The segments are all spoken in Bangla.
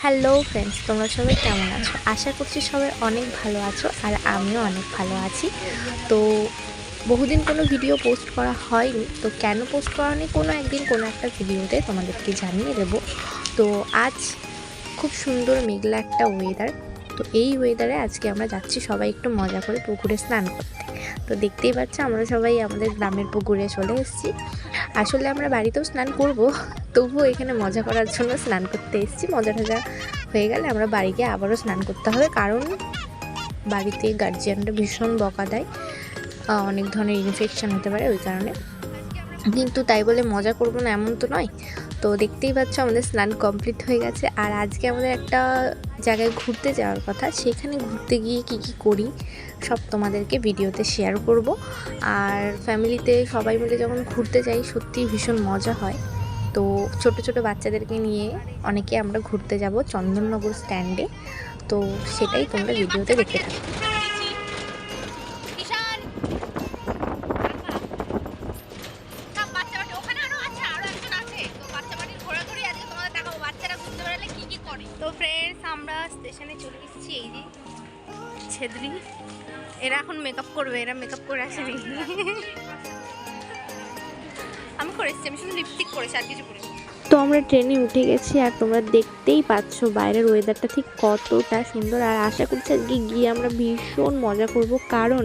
হ্যালো ফ্রেন্ডস, তোমরা সবাই কেমন আছো? আশা করছি সবাই অনেক ভালো আছো আর আমিও অনেক ভালো আছি। তো বহুদিন কোনো ভিডিও পোস্ট করা হয়নি, তো কেন পোস্ট করা হয়নি কোনো একদিন কোনো একটা ভিডিওতে তোমাদেরকে জানিয়ে দেবো। তো আজ খুব সুন্দর মেঘলা একটা ওয়েদার। তো এই ওয়েদারে আজকে আমরা যাচ্ছি সবাই একটু মজা করে পুকুরে স্নান করতে। তো দেখতেই পাচ্ছ আমরা সবাই আমাদের গ্রামের পুকুরে চলে এসেছি। আসলে আমরা বাড়িতেও স্নান করব, তবুও এখানে মজা করার জন্য স্নান করতে এসেছি। মজা টজা হয়ে গেলে আমরা বাড়ি গিয়ে আবারও স্নান করতে হবে, কারণ বাড়িতে গার্জিয়ানরা ভীষণ বকা দেয়, অনেক ধরনের ইনফেকশান হতে পারে ওই কারণে। কিন্তু তাই বলে মজা করবো না এমন তো নয়। তো দেখতেই পাচ্ছ আমাদের স্নান কমপ্লিট হয়ে গেছে, আর আজকে আমাদের একটা জায়গায় ঘুরতে যাওয়ার কথা। সেখানে ঘুরতে গিয়ে কী কী করি সব তোমাদেরকে ভিডিওতে শেয়ার করব। আর ফ্যামিলিতে সবাই মিলে যখন ঘুরতে যাই সত্যিই ভীষণ মজা হয়। তো ছোট ছোট বাচ্চাদেরকে নিয়ে অনেকে আমরা ঘুরতে যাব চন্দননগর স্ট্যান্ডে। তো সেটাই তোমরা ভিডিওতে দেখতে থাকো। তো ফ্রেন্ডস, আমরা স্টেশনে চলে এসেছি। এই যে ছেদরি, এরা এখন মেকআপ করবে, এরা মেকআপ করে আসেনি। আমি করেছি, আমি শুধু লিপস্টিক করেছি, আর কিছু করিনি। তো আমরা ট্রেনে উঠে গেছি, আর তোমরা দেখতেই পাচ্ছ বাইরের ওয়েদারটা ঠিক কতটা সুন্দর। আর আশা করছি আজকে গিয়ে আমরা ভীষণ মজা করব, কারণ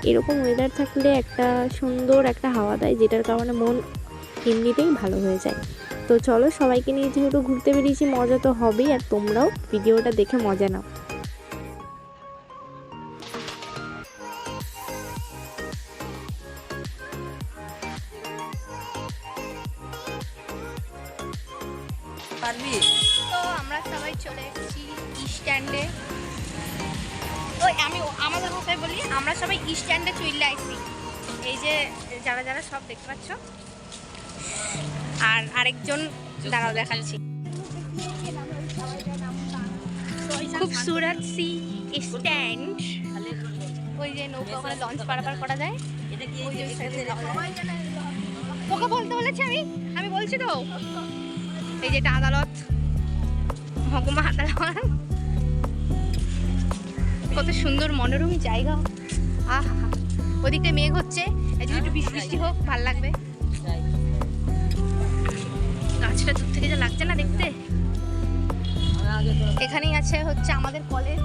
এরকম ওয়েদার থাকলে একটা সুন্দর একটা হাওয়া দেয়, যেটার কারণে মন এমনিতেই ভালো হয়ে যায়। তো চলো, সবাইকে নিয়ে যেহেতু ঘুরতে বেরিয়েছি মজা তো হবেই, আর তোমরাও ভিডিওটা দেখে মজা নাও। তো আমরা সবাই চলে এসেছি স্ট্যান্ডে। ওই আমি আমাদের ভাষায় বলি, আমরা সবাই স্ট্যান্ডে চলে আসছি। এই যে যারা যারা সব দেখতে পাচ্ছ, আর আরেকজন দাঁড়াও দেখাচ্ছি। খুবসুরত সি স্ট্যান্ড। ওই যে নৌকা ওখানে লঞ্চ পারাপার করা যায়। ওকে বলতে বলেছি আমি বলছি তো। এই যে এটা আদালত, মহকুমা আদালত। কত সুন্দর মনোরম জায়গা। আহা, ওদিকে মেঘ হচ্ছে, যদি একটু বৃষ্টি বৃষ্টি হোক ভালো লাগবে। গাছটা দূর থেকে যা লাগছে না দেখতে। এখানেই আছে হচ্ছে আমাদের কলেজ।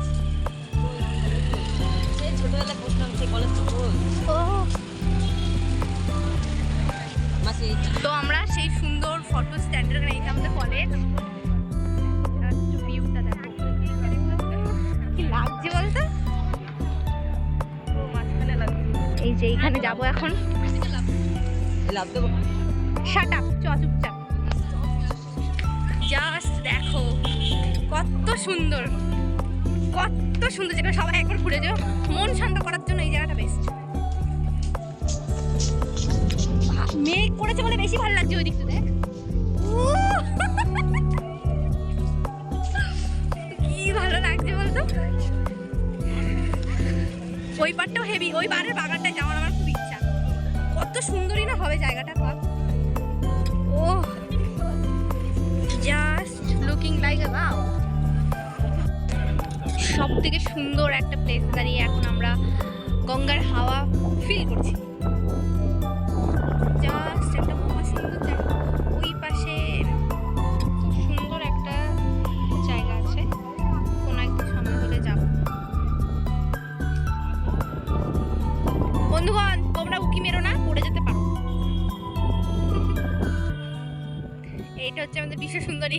তো আমরা সেই সুন্দর ফটো স্ট্যান্ডের এখানে, এই আমাদের কলেজ। ভিউটা দেখো কি লাগছে বলতো। এই যে এইখানে যাবো এখন। শাট আপ, চুপচাপ। জাস্ট দেখো কত সুন্দর, কত সুন্দর। যেটা সবাই একবার ঘুরে যাও, মন শান্ত করার জন্য এই জায়গাটা বেস্ট। মেঘ করেছে বলে বেশি ভালো লাগছে ওই দিকটা দেখ। কি ভালো লাগছে বলতো। ওই পারটাও হেভি, ওই পারের বাগানটায় যাওয়ার আমার খুব ইচ্ছা। কত সুন্দরই না হবে জায়গাটা, ভাব। ও just looking like a wow. সব থেকে সুন্দর একটা প্লেস দাঁড়িয়ে এখন আমরা গঙ্গার হাওয়া ফিল করছি। জাস্ট একটা খুব সুন্দর জায়গা। ওই পাশে খুব সুন্দর একটা জায়গা আছে, কোনো একদিন সময় হলে যাব। বন্ধুগণ, তোমরা উকি মেরো না, পড়ে যেতে পারো। এইটা হচ্ছে আমাদের বিশ্ব সুন্দরী।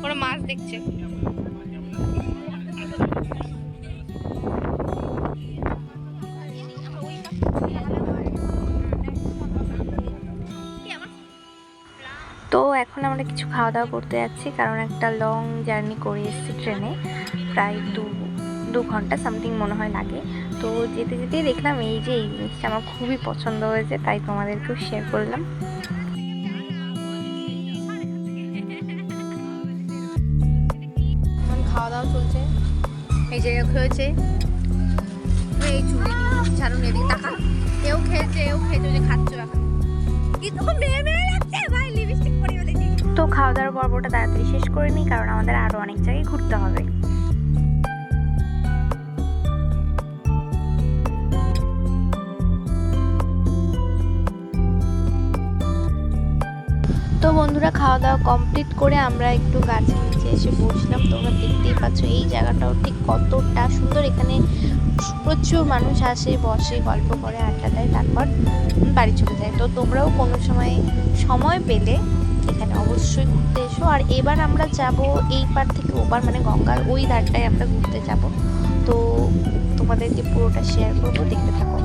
ওরা মাছ দেখছে। তো এখন আমরা কিছু খাওয়া দাওয়া করতে যাচ্ছি, কারণ একটা লং জার্নি করে এসেছি ট্রেনে। প্রায় দু ঘন্টা সামথিং মনে হয় লাগে। তো যেতে যেতেই দেখলাম এই যে এই জিনিসটা আমার খুবই পছন্দ হয়েছে, তাই তোমাদেরকেও শেয়ার করলাম। খাওয়া দাওয়া চলছে। এই যে হয়েছে, এই চুড়ি ঝাড়ু নিয়ে দিই টাকা। এও খেয়েছে, যে খাচ্ছ এখন। কিন্তু মেয়ে মেয়ে লাগছে ভাই, লিপস্টিক পরে বলেছি। তো খাওয়া দাওয়ার পর্বটা তাড়াতাড়ি শেষ করে নিই, কারণ আমাদের আরও অনেক জায়গায় ঘুরতে হবে। তো বন্ধুরা, খাওয়া দাওয়া কমপ্লিট করে আমরা একটু গাছের নিচে এসে বসলাম। তোমরা দেখতেই পাচ্ছ এই জায়গাটাও ঠিক কতটা সুন্দর। এখানে প্রচুর মানুষ আসে, বসে, গল্প করে, আড্ডা দেয়, তারপর বাড়ি চলে যায়। তো তোমরাও কোনো সময় পেলে এখানে অবশ্যই ঘুরতে এসো। আর এবার আমরা যাব এই পার থেকে ওপার, মানে গঙ্গার ওই ধারটায় আমরা ঘুরতে যাব। তো তোমাদেরকে পুরোটা শেয়ার করবো, দেখতে থাকো।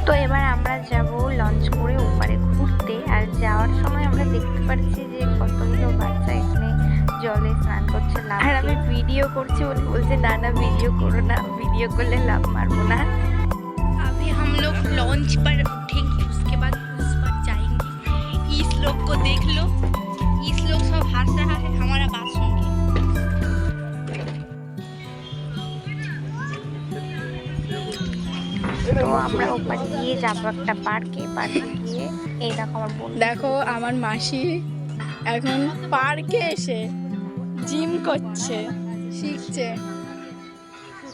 তো এবার আমরা যাব লঞ্চ করে ওপারে ঘুরতে। আর যাওয়ার সময় আমরা দেখতে পাচ্ছি যে কতগুলো বাচ্চা এখানে জলে স্নান করছে, লাভ। আর আমি ভিডিও করছি বলে বলছে না না ভিডিও করো না, ভিডিও করলে লাভ মারবো না। अभी हम लोग लॉन्च पर उठेंगे, उसके बाद उस पर जाएंगे। इस लोग को देख लो, इस लोग सब हंस रहा है, हमारा बात सुन के। তো আমরা ওপারে গিয়ে যাবো একটা পার্কে গিয়ে এই দেখো আমার বোন। দেখো আমার মাসি এখন পার্কে এসে জিম করছে, শিখছে।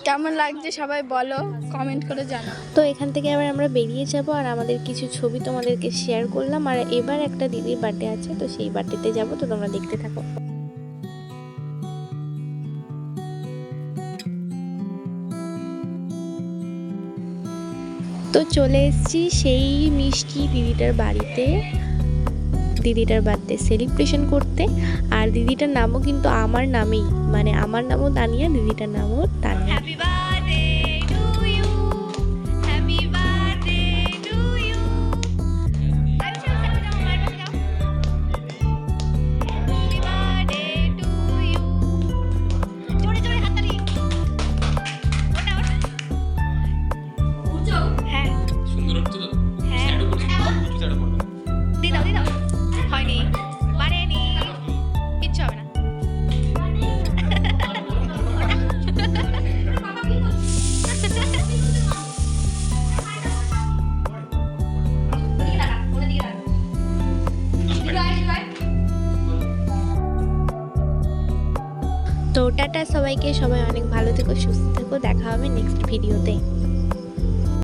কেমন লাগছে সবাই বলো, কমেন্ট করে জানাও। তো এখান থেকে আবার আমরা বেরিয়ে যাব, আর আমাদের কিছু ছবি তোমাদেরকে শেয়ার করলাম। আর এবার একটা দিদির বার্থডে আছে, তো সেই বার্থডেতে যাব। তো তোমরা দেখতে থাকো। তো চলে এসেছি সেই মিষ্টি দিদিটার বাড়িতে, দিদিটার বার্থডে সেলিব্রেশন করতে। আর দিদিটার নামও কিন্তু আমার নামেই, মানে আমার নামও তানিয়া, দিদিটার নামও Tania. Happy birthday to you, happy birthday to you. Happy birthday to you. জোরে জোরে হাততালি। ওটা ওটা উঁচু। হ্যাঁ সুন্দর হচ্ছে তো। হ্যাঁ শ্যাডো করছি, কিছু শ্যাডো করবে না। দিয়ে দাও হয়নি, পারেনি, কিচ্ছু হবে না। তো টাটা সবাইকে, সবাই অনেক ভালো থেকো, সুস্থ থেকো, দেখা হবে নেক্সট ভিডিওতে।